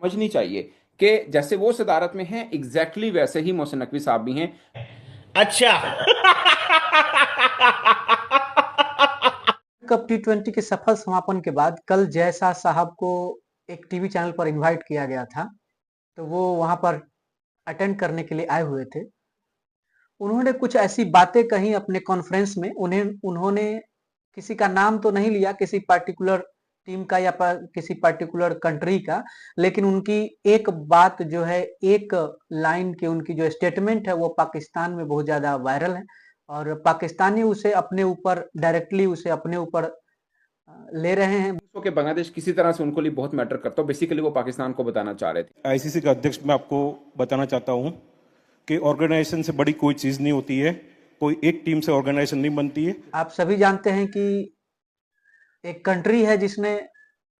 समझनी चाहिए कि जैसे वो सदारत में हैं एग्जैक्टली वैसे ही मोहसिन नकवी साहब भी हैं। अच्छा। कप T20 के सफल समापन के बाद कल जय शाह साहब को एक टीवी चैनल पर इनवाइट किया गया था, तो वो वहां पर अटेंड करने के लिए आए हुए थे। उन्होंने कुछ ऐसी बातें कही अपने कॉन्फ्रेंस में। उन्होंने किसी का नाम तो नहीं लिया, किसी पर्टिकुलर टीम का या किसी पर्टिकुलर कंट्री का, लेकिन उनकी एक बात जो है, एक लाइन की उनकी जो स्टेटमेंट है वो पाकिस्तान में बहुत ज्यादा वायरल है और पाकिस्तानी उसे अपने ऊपर डायरेक्टली उसे अपने ऊपर ले रहे हैं। कि बांग्लादेश किसी तरह से उनको लिए बहुत मैटर करता हो, बेसिकली वो पाकिस्तान को बताना चाह रहे थे। आईसीसी का अध्यक्ष मैं आपको बताना चाहता हूं कि ऑर्गेनाइजेशन से बड़ी कोई चीज नहीं होती है, कोई एक टीम से ऑर्गेनाइजेशन नहीं बनती है। आप सभी जानते हैं कि एक कंट्री है जिसने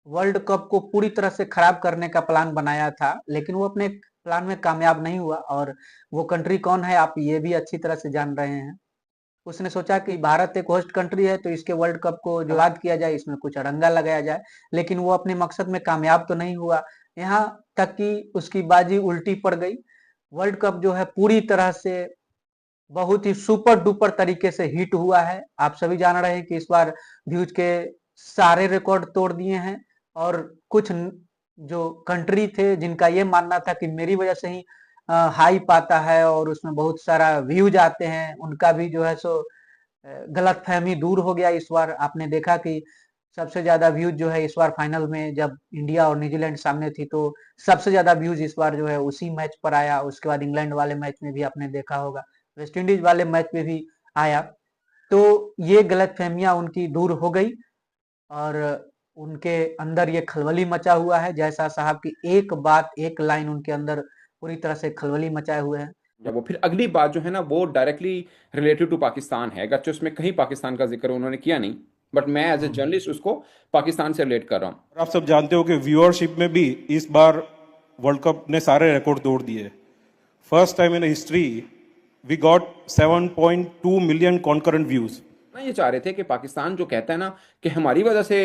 वर्ल्ड कप को पूरी तरह से खराब करने का प्लान बनाया था, लेकिन वो अपने प्लान में कामयाब नहीं हुआ। और वो कंट्री कौन है आप ये भी अच्छी तरह से जान रहे हैं। उसने सोचा कि भारत एक होस्ट कंट्री है तो इसके वर्ल्ड कप को जो याद किया जाए, इसमें कुछ अड़ंगा लगाया जाए, लेकिन वो अपने मकसद में कामयाब तो नहीं हुआ। यहाँ तक कि उसकी बाजी उल्टी पड़ गई। वर्ल्ड कप जो है पूरी तरह से बहुत ही सुपर डुपर तरीके से हिट हुआ है। आप सभी जान रहे हैं कि इस बार व्यूज के सारे रिकॉर्ड तोड़ दिए हैं और कुछ जो कंट्री थे जिनका ये मानना था कि मेरी वजह से ही हाइप आता है और उसमें बहुत सारा व्यूज आते हैं, उनका भी जो है सो गलत फहमी दूर हो गया। इस बार आपने देखा कि सबसे ज्यादा व्यूज जो है इस बार फाइनल में जब इंडिया और न्यूजीलैंड सामने थी तो सबसे ज्यादा व्यूज इस बार जो है उसी मैच पर आया। उसके बाद इंग्लैंड वाले मैच में भी आपने देखा होगा, वेस्ट इंडीज वाले मैच में भी आया। तो ये गलत फहमियां उनकी दूर हो गई और उनके अंदर ये खलबली मचा हुआ है। जैसा साहब की एक बात, एक लाइन उनके अंदर पूरी तरह से खलबली मचाए हुए है। जब वो फिर अगली बात जो है ना वो डायरेक्टली रिलेटेड टू पाकिस्तान है, अगरचे उसमें कहीं पाकिस्तान का जिक्र उन्होंने किया नहीं, बट मैं एज ए जर्नलिस्ट उसको पाकिस्तान से रिलेट कर रहा हूँ। और आप सब जानते हो कि व्यूअरशिप में भी इस बार वर्ल्ड कप ने सारे रिकॉर्ड तोड़ दिए। First time in history we got 7.2 million concurrent views. ना ये चाह रहे थे कि पाकिस्तान जो कहता है ना कि हमारी वजह से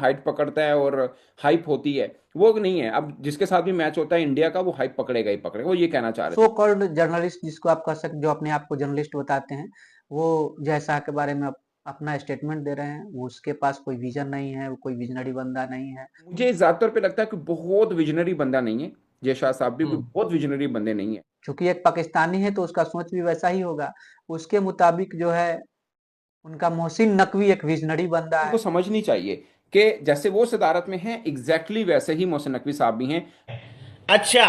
हाइट पकड़ता है और हाइप होती है, वो नहीं है। अब जिसके साथ भी मैच होता है इंडिया का, वो हाइप पकड़ेगा ही पकड़ेगा, वो ये कहना चाह रहे सो कॉल्ड जर्नलिस्ट, जिसको आप कह सकते, जो अपने आप को जर्नलिस्ट बताते हैं, वो जैसा के बारे में अपना स्टेटमेंट दे रहे हैं। वो उसके पास कोई विजन नहीं है, वो कोई विजनरी बंदा नहीं है। थे। मुझे ज्यादातर पे लगता है कि बहुत विजनरी बंदा नहीं है, जय शाह साहब भी कोई बहुत विजनरी बंदे नहीं है। चूंकि एक पाकिस्तानी है तो उसका सोच भी वैसा ही होगा। उसके मुताबिक जो है उनका मोहसिन नकवी एक विजनरी बंदा उनको है। समझनी चाहिए कि जैसे वो सदारत में हैं एग्जैक्टली वैसे ही मोहसिन नकवी साहब भी हैं। अच्छा।